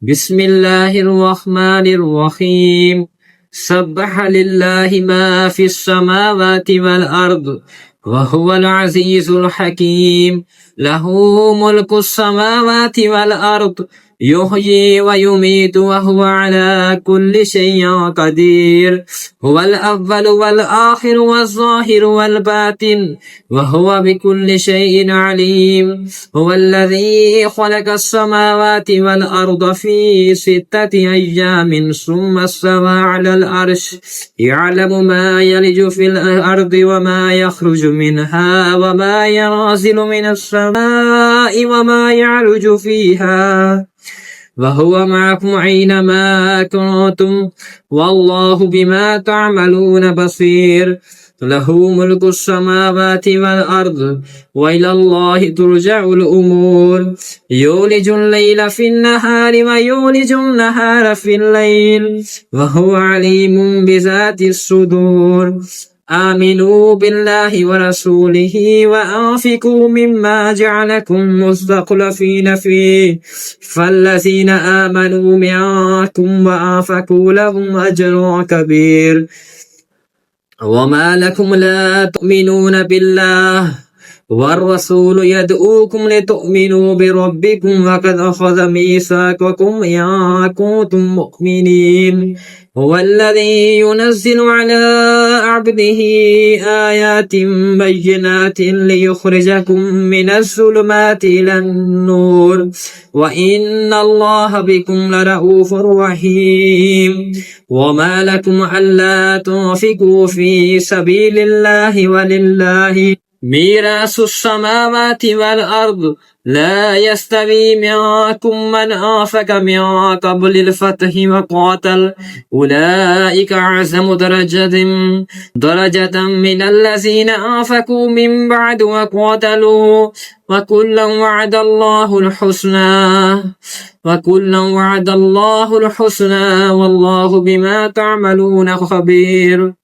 بسم الله الرحمن الرحيم سبح لله ما في السماوات والأرض وهو العزيز الحكيم له ملك السماوات والأرض يحيي ويميت وهو على كل شيء قدير هو الأول والآخر والظاهر والباطن وهو بكل شيء عليم هو الذي خلق السماوات والأرض في 6 أيام ثم استوى على العرش يعلم ما يلج في الأرض وما يخرج منها وما ينزل من السماء وما يعرج فيها وهو معكم أينما كنتم والله بما تعملون بصير له ملك السماوات والأرض وإلى الله ترجع الأمور يولج الليل في النهار ويولج النهار في الليل وهو عليم بذات الصدور آمنوا بالله ورسوله وأنفقوا مما جعلكم مستخلفين فيه فالذين آمنوا منكم وأنفقوا لهم أجر كبير وما لكم لا تؤمنون بالله والرسول يدعوكم لتؤمنوا بربكم وقد أخذ ميثاقكم إن كنتم مؤمنين هو الذي ينزل على عبده آيات بينات ليخرجكم من الظلمات إلى النور وإن الله بكم لرؤوف رحيم وما لكم ألا تنفقوا في سبيل الله ولله ميراث السماوات والأرض لا يستوي منكم من أنفق من قبل الفتح وقاتل أولئك أعظم درجة من الذين أنفقوا من بعد وقاتلوا وكلا وعد الله الحسنى والله بما تعملون خبير